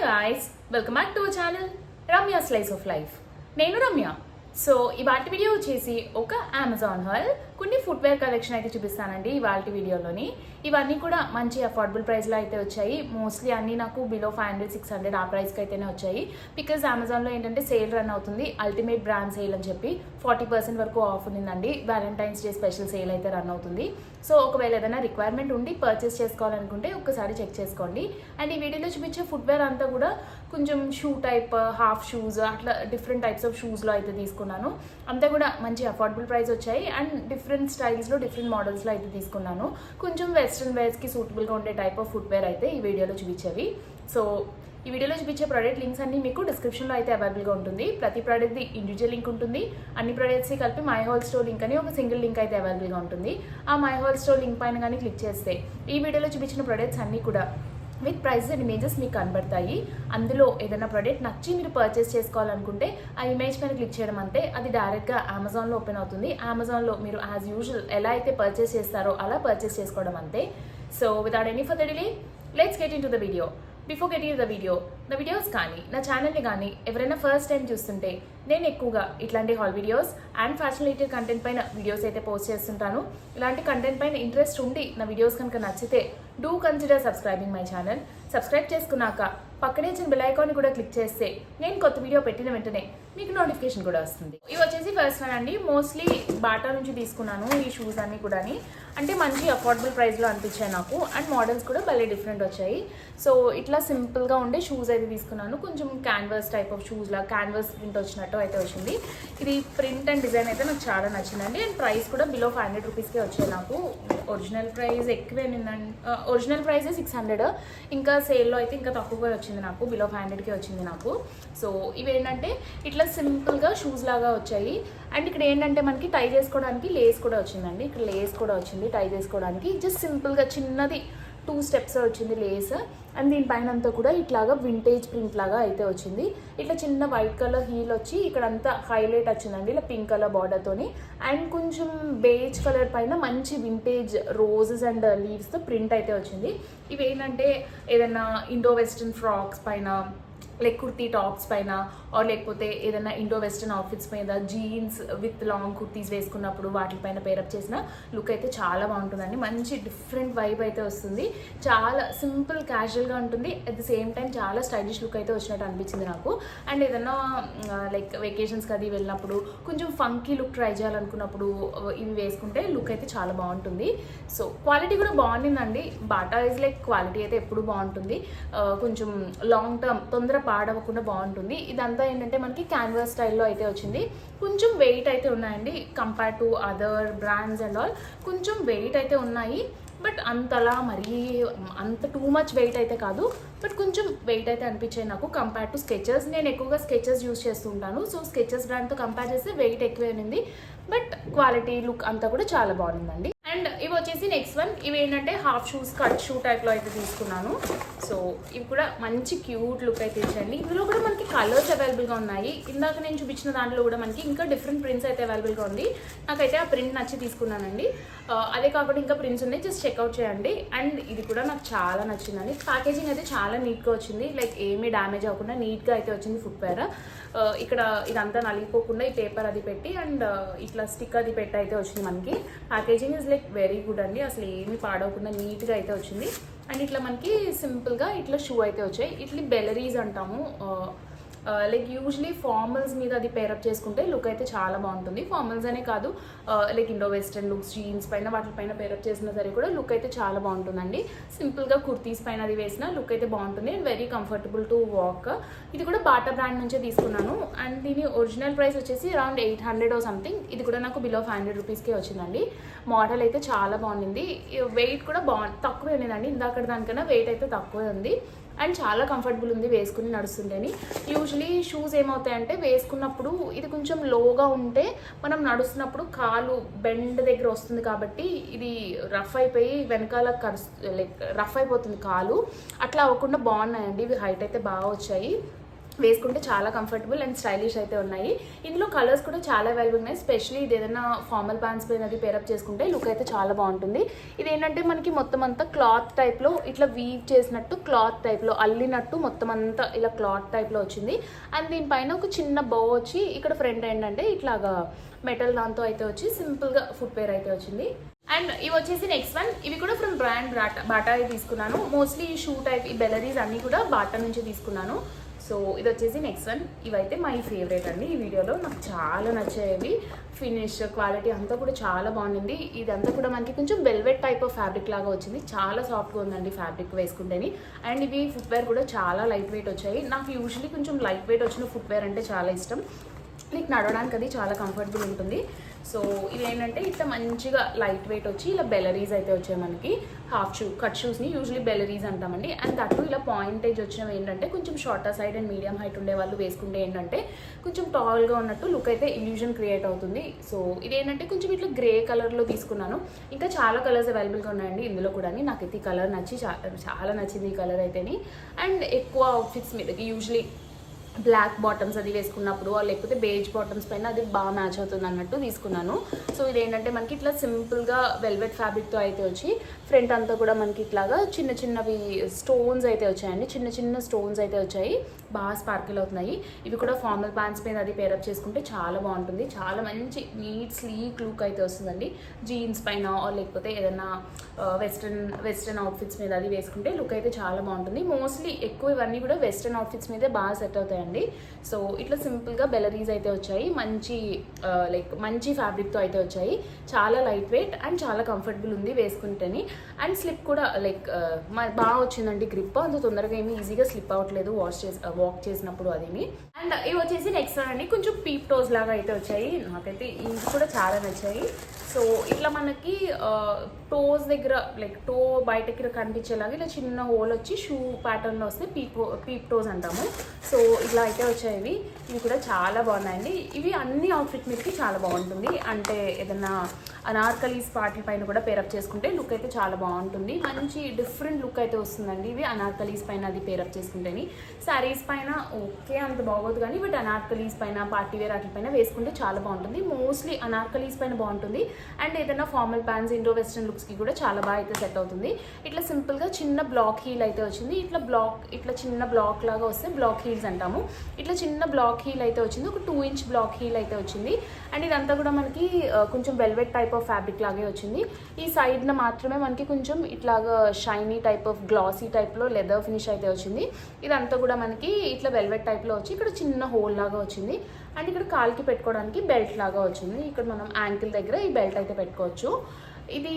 guys, welcome back to our channel Ramya Slice of Life. నేను Ramya. So ఇవాటి video వచ్చేసి ఒక అమెజాన్ హాల్ కొన్ని ఫుట్వేర్ కలెక్షన్ అయితే చూపిస్తానండి ఇవాటి వీడియోలోని. ఇవన్నీ కూడా మంచి అఫోర్డబుల్ ప్రైస్లో అయితే వచ్చాయి. మోస్ట్లీ అన్నీ నాకు బిలో 500-600 ఆ ప్రైస్కి అయితేనే వచ్చాయి. బికాజ్ అమెజాన్లో ఏంటంటే సేల్ రన్ అవుతుంది, అల్టిమేట్ బ్రాండ్ సేల్ అని చెప్పి 40% వరకు ఆఫ్ ఉందండి. వ్యాలంటైన్స్ డే స్పెషల్ సేల్ అయితే రన్ అవుతుంది. సో ఒకవేళ ఏదైనా రిక్వైర్మెంట్ ఉండి పర్చేస్ చేసుకోవాలనుకుంటే ఒక్కసారి చెక్ చేసుకోండి. అండ్ ఈ వీడియోలో చూపించే ఫుట్వేర్ అంతా కూడా కొంచెం షూ టైప్, హాఫ్ షూస్, అట్లా డిఫరెంట్ టైప్స్ ఆఫ్ షూస్లో అయితే తీసుకున్నాను. అంతా కూడా మంచి అఫోర్డబుల్ ప్రైస్ వచ్చాయి. అండ్ డిఫరెంట్ స్టైల్స్లో, డిఫరెంట్ మోడల్స్లో అయితే తీసుకున్నాను. కొంచెం వెస్ట్రన్ వేర్స్కి సూటబుల్గా ఉండే టైప్ ఆఫ్ ఫుట్వేర్ అయితే ఈ వీడియోలో చూపించేవి. సో ఈ వీడియోలో చూపించే ప్రోడక్ట్ లింక్స్ అన్ని మీకు డిస్క్రిప్షన్లో అయితే అవైలబుల్గా ఉంటుంది. ప్రతి ప్రోడక్ట్ది ఇండివిజువల్ లింక్ ఉంటుంది. అన్ని ప్రోడక్ట్స్కి కలిపి మై హోల్ స్టోర్ లింక్ అని ఒక సింగిల్ లింక్ అయితే అవైలబుల్గా ఉంటుంది. ఆ మై హోల్ స్టోర్ లింక్ పైన కానీ క్లిక్ చేస్తే ఈ వీడియోలో చూపించిన ప్రోడక్ట్స్ అన్నీ కూడా విత్ ప్రైస్ అండ్ ఇమేజెస్ మీకు కనబడతాయి. అందులో ఏదైనా ప్రోడక్ట్ నచ్చి మీరు పర్చేస్ చేసుకోవాలనుకుంటే ఆ ఇమేజ్ పైన క్లిక్ చేయడం అంతే, అది డైరెక్ట్గా అమెజాన్లో ఓపెన్ అవుతుంది. అమెజాన్లో మీరు యాజ్ యూజువల్ ఎలా అయితే పర్చేస్ చేస్తారో అలా పర్చేస్ చేసుకోవడం అంతే. So without any further delay let's get in to the video. Before get in the videos కానీ నా ఛానల్ని కానీ ఎవరైనా ఫస్ట్ టైం చూస్తుంటే నేను ఎక్కువగా ఇట్లాంటి hall videos and fashion related content పైన వీడియోస్ అయితే పోస్ట్ చేస్తుంటాను. ఇలాంటి కంటెంట్ పైన ఇంట్రెస్ట్ ఉండి నా వీడియోస్ కనుక నచ్చితే do consider subscribing my channel. Subscribe చేసుకున్నాక పక్కనే చిన్న బెల్ ఐకాన్ కూడా క్లిక్ చేస్తే నేను కొత్త వీడియో పెట్టిన వెంటనే మీకు నోటిఫికేషన్ కూడా వస్తుంది. ఇవి వచ్చేసి ఫస్ట్ వన్ అండి. మోస్ట్లీ బాటా నుంచి తీసుకున్నాను ఈ షూస్ అన్ని కూడా. అంటే మంచి అఫోర్డబుల్ ప్రైస్లో అనిపించాయి నాకు. అండ్ మోడల్స్ కూడా భలే డిఫరెంట్ వచ్చాయి. సో ఇట్లా సింపుల్గా ఉండే షూస్ అయితే తీసుకున్నాను. కొంచెం క్యాన్వాస్ టైప్ ఆఫ్ షూస్లా క్యాన్వాస్ ప్రింట్ వచ్చినట్టు అయితే వచ్చింది. ఇది ప్రింట్ అండ్ డిజైన్ అయితే నాకు చాలా నచ్చిందండి. అండ్ ప్రైస్ కూడా బిలో 500 రూపీస్కే వచ్చాయి నాకు. ఒరిజినల్ ప్రైస్ ఎక్కువేనండి, ఒరిజినల్ ప్రైస్ 600, ఇంకా సేల్లో అయితే ఇంకా తక్కువగా వచ్చింది నాకు, బిలో 500కే వచ్చింది నాకు. సో ఇవి ఏంటంటే ఇట్లా సింపుల్గా షూస్ లాగా వచ్చాయి. అండ్ ఇక్కడ ఏంటంటే మనకి టై చేసుకోవడానికి లేస్ కూడా వచ్చిందండి. ఇక్కడ లేస్ కూడా వచ్చింది టై చేసుకోవడానికి. జస్ట్ సింపుల్గా చిన్నది 2 స్టెప్స్ వచ్చింది లేస్. అండ్ దీనిపైన అంతా కూడా ఇట్లాగా వింటేజ్ ప్రింట్ లాగా అయితే వచ్చింది. ఇట్లా చిన్న వైట్ కలర్ హీల్ వచ్చి ఇక్కడంతా హైలైట్ వచ్చిందండి ఇలా పింక్ కలర్ బార్డర్తోని. అండ్ కొంచెం బేజ్ కలర్ పైన మంచి వింటేజ్ రోజెస్ అండ్ లీవ్స్తో ప్రింట్ అయితే వచ్చింది. ఇవి ఏంటంటే ఏదైనా ఇండో వెస్ట్రన్ ఫ్రాక్స్ పైన, లైక్ కుర్తీ టాప్స్ పైన, ఆర్ లేకపోతే ఏదైనా ఇండో వెస్ట్రన్ అవుట్ఫిట్స్ మీద జీన్స్ విత్ లాంగ్ కుర్తీస్ వేసుకున్నప్పుడు వాటిపైన పేరప్ చేసిన లుక్ అయితే చాలా బాగుంటుందండి. మంచి డిఫరెంట్ వైబ్ అయితే వస్తుంది. చాలా సింపుల్ క్యాజువల్గా ఉంటుంది, అట్ ద సేమ్ టైం చాలా స్టైలిష్ లుక్ అయితే వచ్చినట్టు అనిపించింది నాకు. అండ్ ఏదైనా లైక్ వెకేషన్స్కి అది వెళ్ళినప్పుడు కొంచెం ఫంకీ లుక్ ట్రై చేయాలనుకున్నప్పుడు ఇవి వేసుకుంటే లుక్ అయితే చాలా బాగుంటుంది. సో క్వాలిటీ కూడా బాగుండిందండి. బాటా ఇస్ లైక్ క్వాలిటీ అయితే ఎప్పుడు బాగుంటుంది. కొంచెం లాంగ్ టర్మ్ తొందర పాడవకుండా బాగుంటుంది. ఇదంతా ఏంటంటే మనకి క్యాన్వాస్ స్టైల్లో అయితే వచ్చింది. కొంచెం వెయిట్ అయితే ఉన్నాయండి compare to other brands and all. కొంచెం వెయిట్ అయితే ఉన్నాయి, బట్ అంతలా మరీ అంత టూ మచ్ వెయిట్ అయితే కాదు, బట్ కొంచెం వెయిట్ అయితే అనిపించాయి నాకు కంపేర్ టు స్కెచెస్. నేను ఎక్కువగా స్కెచెస్ యూస్ చేస్తూ ఉంటాను. సో స్కెచెస్ బ్రాండ్తో కంపేర్ చేస్తే వెయిట్ ఎక్కువే ఉంది, బట్ క్వాలిటీ లుక్ అంతా కూడా చాలా బాగుందండి. అండ్ ఇవి వచ్చేసి నెక్స్ట్ వన్. ఇవి ఏంటంటే హాఫ్ షూస్, కట్ షూ టైప్లో అయితే తీసుకున్నాను. సో ఇవి కూడా మంచి క్యూట్ లుక్ అయితే ఇచ్చాయండి. ఇందులో కూడా మనకి కలర్స్ అవైలబుల్గా ఉన్నాయి. ఇందాక నేను చూపించిన దాంట్లో కూడా మనకి ఇంకా డిఫరెంట్ ప్రింట్స్ అయితే అవైలబుల్గా ఉంది. నాకైతే ఆ ప్రింట్ నచ్చి తీసుకున్నానండి. అదే కాకుండా ఇంకా ప్రింట్స్ ఉన్నాయి, జస్ట్ చెక్అవుట్ చేయండి. అండ్ ఇది కూడా నాకు చాలా నచ్చిందండి. ప్యాకేజింగ్ అయితే చాలా నీట్గా వచ్చింది, లైక్ ఏమీ డ్యామేజ్ అవ్వకుండా నీట్గా అయితే వచ్చింది ఫుట్వేర్. ఇక్కడ ఇదంతా నలిగిపోకుండా ఈ పేపర్ అది పెట్టి అండ్ ఇట్లా స్టిక్ అది పెట్టి అయితే వచ్చింది మనకి. Packaging is like very good అండి, అసలు ఏమీ పాడవకుండా నీట్గా అయితే వచ్చింది. అండ్ ఇట్లా మనకి సింపుల్గా ఇట్లా షూ అయితే వచ్చాయి. ఇట్లా బెలరీస్ అంటాము, లైక్ యూజువలీ ఫార్మల్స్ మీద అది పేరప్ చేసుకుంటే లుక్ అయితే చాలా బాగుంటుంది. ఫార్మల్స్ అనే కాదు, like Indo western looks jeans పైన వాటిపైన పేరప్ చేసినా సరే కూడా లుక్ అయితే చాలా బాగుంటుందండి. సింపుల్గా కుర్తీస్ పైన అది వేసిన లుక్ అయితే బాగుంటుంది and very comfortable to walk. ఇది కూడా బాటా బ్రాండ్ నుంచే తీసుకున్నాను. అండ్ దీని ఒరిజినల్ ప్రైస్ వచ్చేసి అరౌండ్ 800 సంథింగ్. ఇది కూడా నాకు బిలో 500 రూపీస్కే వచ్చిందండి. మోడల్ అయితే చాలా బాగుంది. వెయిట్ కూడా తక్కువే ఉండేదండి, ఇందాక దానికన్నా వెయిట్ అయితే తక్కువే ఉంది. అండ్ చాలా కంఫర్టబుల్ ఉంది వేసుకుని నడుస్తుంటేని. యూజువలీ షూస్ ఏమవుతాయంటే వేసుకున్నప్పుడు ఇది కొంచెం లోగా ఉంటే మనం నడుస్తున్నప్పుడు కాలు బెండ్ దగ్గర వస్తుంది, కాబట్టి ఇది రఫ్ అయిపోయి వెనకాల లైక్ రఫ్ అయిపోతుంది కాలు. అట్లా అవ్వకుండా బాగున్నాయండి. ఇవి హైట్ అయితే బాగా వచ్చాయి. వేసుకుంటే చాలా కంఫర్టబుల్ అండ్ స్టైలిష్ అయితే ఉన్నాయి. ఇందులో కలర్స్ కూడా చాలా అవైలబుల్ ఉన్నాయి. స్పెషల్లీ ఇది ఏదైనా ఫార్మల్ ప్యాంట్స్ పైన అది పేరప్ చేసుకుంటే లుక్ అయితే చాలా బాగుంటుంది. ఇది ఏంటంటే మనకి మొత్తం అంతా క్లాత్ టైప్లో ఇట్లా వీవ్ చేసినట్టు, క్లాత్ టైప్లో అల్లినట్టు మొత్తం అంతా ఇలా క్లాత్ టైప్లో వచ్చింది. అండ్ దీనిపైన ఒక చిన్న బౌ వచ్చి ఇక్కడ ఫ్రంట్ ఏంటంటే ఇట్లాగా మెటల్ దాంతో అయితే వచ్చి సింపుల్గా ఫుట్వేర్ అయితే వచ్చింది. అండ్ ఇవి వచ్చేసి నెక్స్ట్ వన్, ఇవి కూడా ఫ్రమ్ బ్రాండ్ బాటా తీసుకున్నాను. మోస్ట్లీ షూ టైప్ ఈ బెలరీస్ అన్నీ కూడా బాటా నుంచి తీసుకున్నాను. సో ఇది వచ్చేసి నెక్స్ట్ వన్. ఇవైతే మై ఫేవరెట్ అండి. ఈ వీడియోలో నాకు చాలా నచ్చేవి. ఫినిష్ క్వాలిటీ అంతా కూడా చాలా బాగుంది. ఇదంతా కూడా మనకి కొంచెం వెల్వెట్ టైప్ ఆఫ్ ఫ్యాబ్రిక్ లాగా వచ్చింది. చాలా సాఫ్ట్గా ఉందండి ఫ్యాబ్రిక్ వేసుకుంటేని. అండ్ ఇవి ఫుట్వేర్ కూడా చాలా లైట్ వెయిట్ వచ్చాయి. నాకు యూజువలీ కొంచెం లైట్ వెయిట్ వచ్చిన ఫుట్వేర్ అంటే చాలా ఇష్టం. లైక్ నడవడానికి అది చాలా కంఫర్టబుల్ ఉంటుంది. సో ఇది ఏంటంటే ఇట్లా మంచిగా లైట్ వెయిట్ వచ్చి ఇలా బెలరీస్ అయితే వచ్చాయి మనకి. కట్ షూస్ని యూజువలీ బెలరీస్ అంటామండి. అండ్ దట్టు ఇలా పాయింటేజ్ వచ్చినవి ఏంటంటే కొంచెం shorter side and medium height ఉండే వాళ్ళు వేసుకుంటే ఏంటంటే కొంచెం టాల్గా ఉన్నట్టు లుక్ అయితే ఇల్యూజన్ క్రియేట్ అవుతుంది. సో ఇది ఏంటంటే కొంచెం ఇట్లా గ్రే కలర్లో తీసుకున్నాను. ఇంకా చాలా కలర్స్ అవైలబుల్గా ఉన్నాయండి ఇందులో కూడా. నాకైతే ఈ కలర్ నచ్చి చాలా నచ్చింది ఈ కలర్ అయితేని. అండ్ ఎక్కువ అవుట్ఫిట్స్ మీదకి యూజువలీ బ్లాక్ బాటమ్స్ అది వేసుకున్నప్పుడు లేకపోతే బేజ్ బాటమ్స్ పైన అది బాగా మ్యాచ్ అవుతుంది అన్నట్టు తీసుకున్నాను. సో ఇదేంటంటే మనకి ఇట్లా సింపుల్గా వెల్వెట్ ఫ్యాబ్రిక్తో అయితే వచ్చి ఫ్రంట్ అంతా కూడా మనకి ఇట్లాగా చిన్న చిన్నవి స్టోన్స్ అయితే వచ్చాయండి. చిన్న చిన్న స్టోన్స్ అయితే వచ్చాయి, బాగా స్పార్కిల్ అవుతున్నాయి. ఇవి కూడా ఫార్మల్ ప్యాంట్స్ మీద అది పేరప్ చేసుకుంటే చాలా బాగుంటుంది. చాలా మంచి నీట్ స్లీక్ లుక్ అయితే వస్తుందండి. జీన్స్ పైన లేకపోతే ఏదైనా వెస్ట్రన్ అవుట్ఫిట్స్ మీద అది వేసుకుంటే లుక్ అయితే చాలా బాగుంటుంది. మోస్ట్లీ ఎక్కువ ఇవన్నీ కూడా వెస్ట్రన్ అవుట్ఫిట్స్ మీదే బాగా సెట్ అవుతాయండి. సో ఇట్లా సింపుల్గా బెలరీస్ అయితే వచ్చాయి. మంచి ఫ్యాబ్రిక్తో అయితే వచ్చాయి. చాలా లైట్ వెయిట్ అండ్ చాలా కంఫర్టబుల్ ఉంది వేసుకుంటేని. అండ్ స్లిప్ కూడా బాగా వచ్చిందండి గ్రిప్. అంత తొందరగా ఏమి ఈజీగా స్లిప్ అవ్వట్లేదు వాక్ చేసినప్పుడు అదేమి. అండ్ ఇవి వచ్చేసి నెక్స్ట్ అండి కొంచెం పీప్ టోస్ లాగా అయితే వచ్చాయి. నాకైతే ఇవి కూడా చాలా నచ్చాయి. సో ఇట్లా మనకి టోస్ దగ్గర టో బయటకి కనిపించేలాగా ఇలా చిన్న హోల్ వచ్చి షూ ప్యాటర్న్లో వస్తే పీప్ టోస్ అంటాము. సో ఇట్లా అయితే వచ్చాయి. ఇవి కూడా చాలా బాగున్నాయండి. ఇవి అన్ని అవుట్ఫిట్ మీదకి చాలా బాగుంటుంది. అంటే ఏదైనా అనార్కలీస్ పార్టీ పైన కూడా పేరప్ చేసుకుంటే లుక్ అయితే చాలా బాగుంటుంది. మంచి డిఫరెంట్ లుక్ అయితే వస్తుందండి ఇవి అనార్కలీస్ పైన అది పేరప్ చేసుకుంటేని. శారీస్ పైన ఓకే అంత బాగోదు కానీ బట్ అనార్కలీస్ పైన పార్టీ వేర్ వాటి పైన వేసుకుంటే చాలా బాగుంటుంది. మోస్ట్లీ అనార్కలీస్ పైన బాగుంటుంది. అండ్ ఏదైనా ఫార్మల్ ప్యాంట్స్ ఇండో వెస్ట్రన్ లుక్స్కి కూడా చాలా బాగా అయితే సెట్ అవుతుంది. ఇట్లా సింపుల్గా చిన్న బ్లాక్ హీల్ అయితే వచ్చింది. ఇట్లా చిన్న బ్లాక్ లాగా వస్తే బ్లాక్ హీల్స్ అంటాము. ఇట్లా చిన్న బ్లాక్ హీల్ అయితే వచ్చింది. ఒక 2 ఇంచ్ బ్లాక్ హీల్ అయితే వచ్చింది. అండ్ ఇదంతా కూడా మనకి కొంచెం వెల్వెట్ టైప్ ఆఫ్ ఫ్యాబ్రిక్ లాగే వచ్చింది. ఈ సైడ్న మాత్రమే మనకి కొంచెం ఇట్లాగా షైనీ టైప్ ఆఫ్ గ్లాసీ టైప్లో లెదర్ ఫినిష్ అయితే వచ్చింది. ఇదంతా కూడా మనకి ఇట్లా వెల్వెట్ టైప్లో వచ్చి ఇక్కడ చిన్న హోల్ లాగా వచ్చింది. అండ్ ఇక్కడ కాల్కి పెట్టుకోవడానికి బెల్ట్ లాగా వచ్చింది. ఇక్కడ మనం యాంకిల్ దగ్గర ఈ బెల్ట్ అయితే పెట్టుకోవచ్చు. ఇది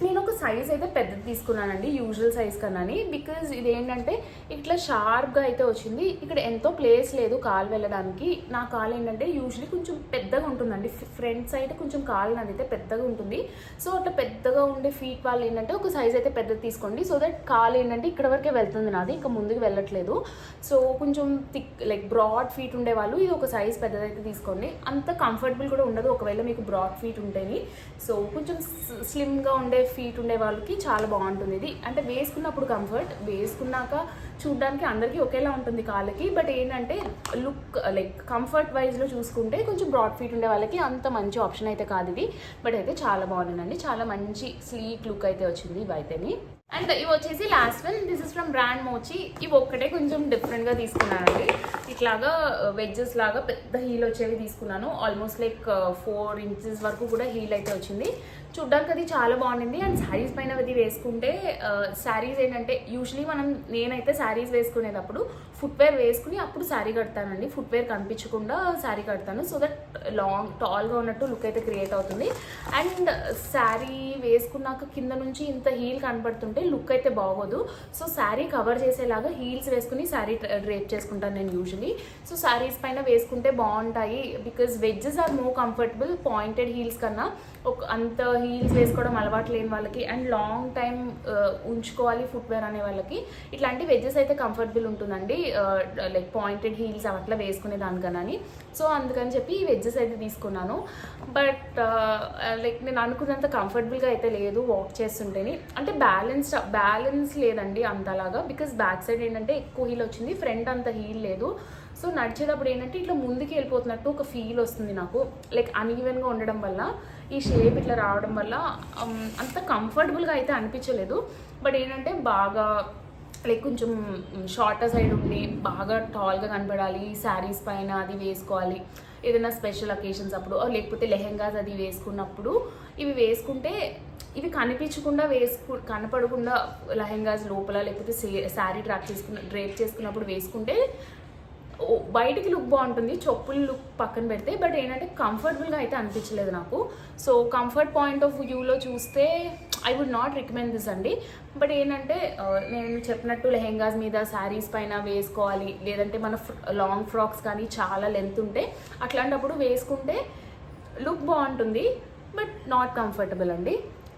నేను ఒక సైజ్ అయితే పెద్దది తీసుకున్నానండి యూజువల్ సైజ్ కన్నాని. బికాజ్ ఇది ఏంటంటే ఇట్లా షార్ప్గా అయితే వచ్చింది. ఇక్కడ ఎంతో ప్లేస్ లేదు కాలు వెళ్ళడానికి. నా కాలు ఏంటంటే యూజువలీ కొంచెం పెద్దగా ఉంటుందండి. ఫ్రంట్ సైడ్ కొంచెం కాలు నాది అయితే పెద్దగా ఉంటుంది. సో అట్లా పెద్దగా ఉండే ఫీట్ వాళ్ళు ఏంటంటే ఒక సైజ్ అయితే పెద్దది తీసుకోండి. సో దట్ కాలు ఏంటంటే ఇక్కడ వరకే వెళ్తుంది నాది, ఇంకా ముందుకు వెళ్ళట్లేదు. సో కొంచెం థిక్ బ్రాడ్ ఫీట్ ఉండే వాళ్ళు ఇది ఒక సైజ్ పెద్దదైతే తీసుకోండి. అంత కంఫర్టబుల్ కూడా ఉండదు ఒకవేళ మీకు బ్రాడ్ ఫీట్ ఉంటేని. సో కొంచెం స్లిమ్గా ఉండే ఫీట్ ఉండే వాళ్ళకి చాలా బాగుంటుంది ఇది. అంటే వేసుకున్నప్పుడు కంఫర్ట్, వేసుకున్నాక చూడడానికి అందరికీ ఒకేలా ఉంటుంది కాళ్ళకి. బట్ ఏంటంటే లుక్ కంఫర్ట్ వైజ్లో చూసుకుంటే కొంచెం బ్రాడ్ ఫీట్ ఉండే వాళ్ళకి అంత మంచి ఆప్షన్ అయితే కాదు ఇది. బట్ అయితే చాలా బాగుందండి. చాలా మంచి స్లీక్ లుక్ అయితే వచ్చింది ఇవి అయితేని. అండ్ ఇవి వచ్చేసి last one, this is from brand Mochi. ఇవి ఒక్కటే కొంచెం డిఫరెంట్గా తీసుకున్నానండి. ఇట్లాగా వెడ్జెస్ లాగా పెద్ద హీల్ వచ్చేవి తీసుకున్నాను. ఆల్మోస్ట్ 4 ఇంచెస్ వరకు కూడా హీల్ అయితే వచ్చింది. చూడ్డానికి అది చాలా బాగుండింది. అండ్ శారీస్ పైన అది వేసుకుంటే శారీస్ ఏంటంటే యూజువలీ నేనైతే శారీస్ వేసుకునేటప్పుడు ఫుట్వేర్ వేసుకుని అప్పుడు శారీ కడతానండి. ఫుట్వేర్ కనిపించకుండా శారీ కడతాను. సో దట్ టాల్గా ఉన్నట్టు లుక్ అయితే క్రియేట్ అవుతుంది. అండ్ శారీ వేసుకున్నాక కింద నుంచి ఇంత హీల్ కనపడుతుంటే లుక్ అయితే బాగోదు. సో శారీ కవర్ చేసేలాగా హీల్స్ వేసుకుని శారీ డ్రేప్ చేసుకుంటాను నేను యూజువలీ. సో శారీస్ పైన వేసుకుంటే బాగుంటాయి. Because wedges are more comfortable pointed heels కన్నా. అంత హీల్స్ వేసుకోవడం అలవాటు లేని వాళ్ళకి అండ్ లాంగ్ టైం ఉంచుకోవాలి ఫుట్వేర్ అనే వాళ్ళకి ఇట్లాంటి వెడ్జెస్ అయితే కంఫర్టబుల్ ఉంటుందండి. పాయింటెడ్ హీల్స్ అట్లా వేసుకునే దానికన్నా. సో అందుకని చెప్పి ఈ వెడ్జెస్ అయితే తీసుకున్నాను. బట్ నేను అనుకున్నంత కంఫర్టబుల్గా అయితే లేదు వాక్ చేస్తుంటేని. అంటే బ్యాలెన్స్ బ్యాలెన్స్ లేదండి అంతలాగా, బికాస్ బ్యాక్ సైడ్ ఏంటంటే ఎక్కువ హీల్ వచ్చింది, ఫ్రంట్ అంత హీల్ లేదు. సో నడిచేటప్పుడు ఏంటంటే ఇట్లా ముందుకు వెళ్ళిపోతున్నట్టు ఒక ఫీల్ వస్తుంది నాకు, లైక్ అన్ఈవెన్గా ఉండడం వల్ల, ఈ షేప్ ఇట్లా రావడం వల్ల అంత కంఫర్టబుల్గా అయితే అనిపించలేదు. బట్ ఏంటంటే బాగా లైక్ కొంచెం షార్టర్ సైడ్ ఉండి బాగా టాల్గా కనపడాలి, శారీస్ పైన అది వేసుకోవాలి ఏదైనా స్పెషల్ అకేషన్స్ అప్పుడు, లేకపోతే లెహెంగాస్ అది వేసుకున్నప్పుడు ఇవి వేసుకుంటే ఇవి కనిపించకుండా కనపడకుండా లెహెంగాస్ లోపల లేకపోతే శారీ డ్రేప్ చేసుకున్నప్పుడు వేసుకుంటే బయటికి లుక్ బాగుంటుంది, చెప్పులు లుక్ పక్కన పెడితే. బట్ ఏంటంటే కంఫర్టబుల్గా అయితే అనిపించలేదు నాకు. సో కంఫర్ట్ పాయింట్ ఆఫ్ వ్యూలో చూస్తే I would not recommend this అండి. బట్ ఏంటంటే నేను చెప్పినట్టు లెహెంగాస్ మీద శారీస్ పైన వేసుకోవాలి, లేదంటే మన లాంగ్ ఫ్రాక్స్ కానీ చాలా లెంత్ ఉంటే అట్లాంటప్పుడు వేసుకుంటే లుక్ బాగుంటుంది, బట్ నాట్ కంఫర్టబుల్ అండి.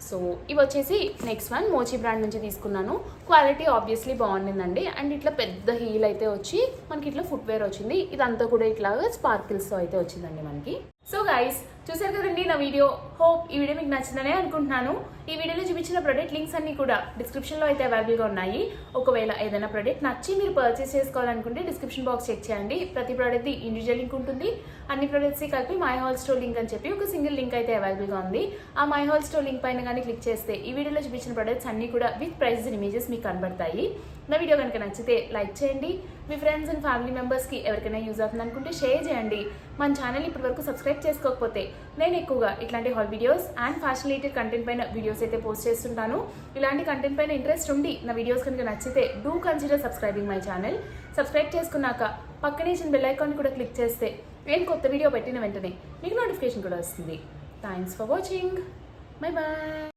సో ఇవి వచ్చేసి నెక్స్ట్ వన్ మోచి బ్రాండ్ నుంచి తీసుకున్నాను. Quality obviously బాగుండిందండి. అండ్ ఇట్లా పెద్ద హీల్ అయితే వచ్చి మనకి ఇట్లా ఫుట్వేర్ వచ్చింది, ఇదంతా కూడా ఇట్లాగా స్పార్కిల్స్తో అయితే వచ్చిందండి మనకి. సో గైస్ చూసారు కదండి నా వీడియో. హోప్ ఈ వీడియో మీకు నచ్చిందనే అనుకుంటున్నాను. ఈ వీడియోలో చూపించిన ప్రోడక్ట్ లింక్స్ అన్ని కూడా డిస్క్రిప్షన్లో అయితే అవైలబుల్గా ఉన్నాయి. ఒకవేళ ఏదైనా ప్రోడక్ట్ నచ్చి మీరు పర్చేస్ చేసుకోవాలనుకుంటే డిస్క్రిప్షన్ బాక్స్ చెక్ చేయండి. ప్రతి ప్రోడక్ట్ది ఇండివిజువల్ లింక్ ఉంటుంది. అన్ని ప్రోడక్ట్స్కి కలిపి మై హాల్ స్టోర్ లింక్ అని చెప్పి ఒక సింగిల్ లింక్ అయితే అవైలబుల్గా ఉంది. ఆ మై హాల్ స్టోర్ లింక్ పైన కానీ క్లిక్ చేస్తే ఈ వీడియోలో చూపించిన ప్రోడక్ట్స్ అన్ని కూడా విత్ ప్రైజెస్ అండ్ ఇమేజెస్ మీకు కనబడతాయి. నా వీడియో కనుక నచ్చితే లైక్ చేయండి, మీ ఫ్రెండ్స్ అండ్ ఫ్యామిలీ మెంబర్స్కి ఎవరికైనా యూజ్ అవుతుంది అనుకుంటే షేర్ చేయండి. మన ఛానల్ ఇప్పటివరకు సబ్స్క్రైబ్ చేసుకోకపోతే నేను ఎక్కువగా ఇట్లాంటి hall videos and fashion related content పైన వీడియోస్ అయితే పోస్ట్ చేస్తుంటాను. ఇలాంటి కంటెంట్ పైన ఇంట్రెస్ట్ ఉండి నా వీడియోస్ కనుక నచ్చితే do consider subscribing my channel. Subscribe చేసుకున్నాక పక్కనే ఇచ్చిన బెల్ ఐకాన్ కూడా క్లిక్ చేస్తే నేను కొత్త వీడియో పెట్టిన వెంటనే మీకు నోటిఫికేషన్ కూడా వస్తుంది. Thanks for watching. Bye bye.